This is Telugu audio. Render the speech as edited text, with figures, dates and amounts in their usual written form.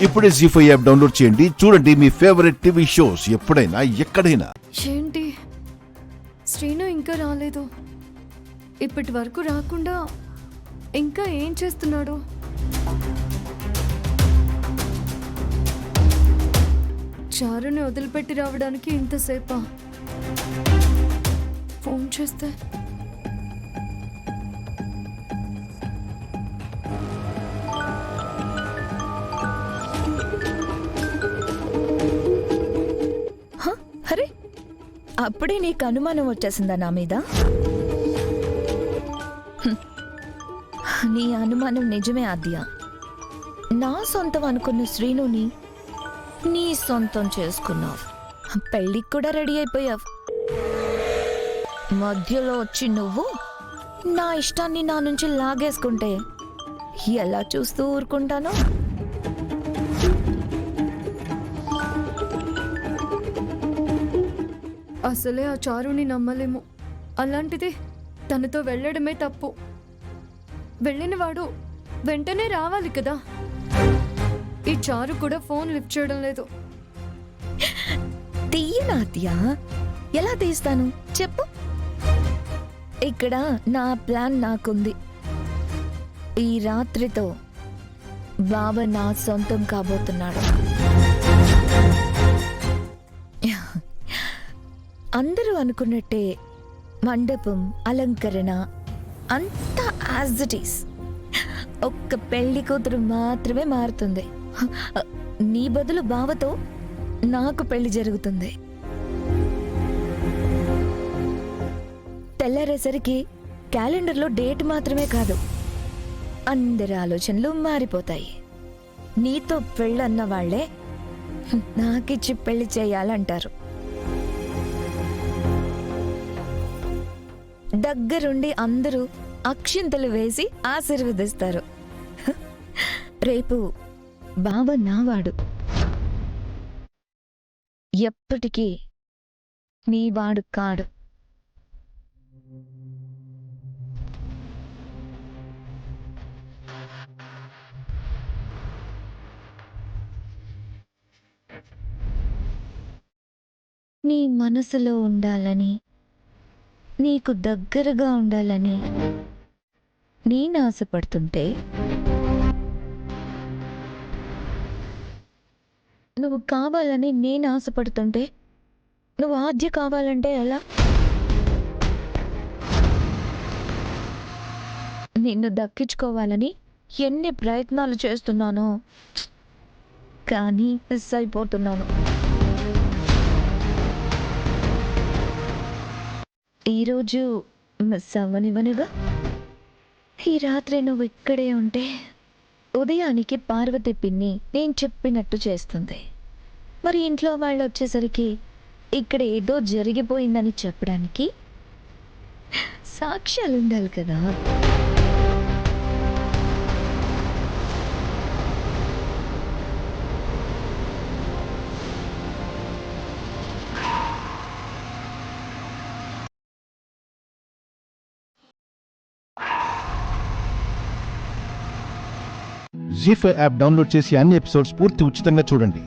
ఇప్పుడే జీ5 యాప్ డౌన్లోడ్ చేయండి. చూడండి మీ ఫేవరెట్ టీవీ షోస్ ఎప్పుడైనా ఎక్కడైనా. ఏంటి శ్రీను ఇంకా రాలేదు? ఇప్పటి వరకు రాకుండా ఇంకా ఏం చేస్తున్నాడు? చారుని వదిలిపెట్టి రావడానికి ఇంతసేపా? ఫోన్ చేస్తే అరే, అప్పుడే నీకు అనుమానం వచ్చేసిందా నా మీద? నీ అనుమానం నిజమే ఆద్య. నా సొంతం అనుకున్న శ్రీనుని నీ సొంతం చేసుకున్నావు. పెళ్ళికి కూడా రెడీ అయిపోయావు. మధ్యలో వచ్చి నువ్వు నా ఇష్టాన్ని నా నుంచి లాగేసుకుంటే ఎలా చూస్తూ ఊరుకుంటాను? అసలే ఆ చారుని నమ్మలేము. అలాంటిది తనతో వెళ్ళడమే తప్పు. వెళ్ళినవాడు వెంటనే రావాలి కదా. ఈ చారు కూడా ఫోన్ లిఫ్ట్ చేయడం లేదు. తీయనాద్యా, ఎలా తీస్తాను చెప్పు? ఇక్కడ నా ప్లాన్ నాకుంది. ఈ రాత్రితో బావ నా సొంతం కాబోతున్నాడు. అందరూ అనుకున్నట్టే మండపం అలంకరణ అంతా యాజ్ ఇట్ ఈస్. ఒక్క పెళ్లి కూతురు మాత్రమే మారుతుంది. నీ బదులు బావతో నాకు పెళ్లి జరుగుతుంది. తెల్లారేసరికి క్యాలెండర్లో డేట్ మాత్రమే కాదు, అందరి ఆలోచనలు మారిపోతాయి. నీతో పెళ్ళన్న వాళ్లే నాకిచ్చి పెళ్లి చేయాలంటారు. దగ్గరుండి అందరూ అక్షింతలు వేసి ఆశీర్వదిస్తారు. రేపు బావ నావాడు, ఎప్పటికీ నీవాడు కాడు. నీ మనసులో ఉండాలని, నీకు దగ్గరగా ఉండాలని నేను ఆశపడుతుంటే, నువ్వు కావాలని నేను ఆశపడుతుంటే, నువ్వు ఆద్య కావాలంటే ఎలా? నిన్ను దక్కించుకోవాలని ఎన్ని ప్రయత్నాలు చేస్తున్నానో, కానీ మిస్ అయిపోతున్నాను. ఈరోజు మిస్ అవ్వనివ్వనుగా. ఈ రాత్రి నువ్వు ఇక్కడే ఉంటే ఉదయానికి పార్వతి పిన్ని నేను చెప్పినట్టు చేస్తుంది. మరి ఇంట్లో వాళ్ళు వచ్చేసరికి ఇక్కడ ఏదో జరిగిపోయిందని చెప్పడానికి సాక్ష్యాలు ఉండాలి కదా. జీ5 యాప్ డౌన్లోడ్ చేసి అన్ని ఎపిసోడ్స్ పూర్తి ఉచితంగా చూడండి.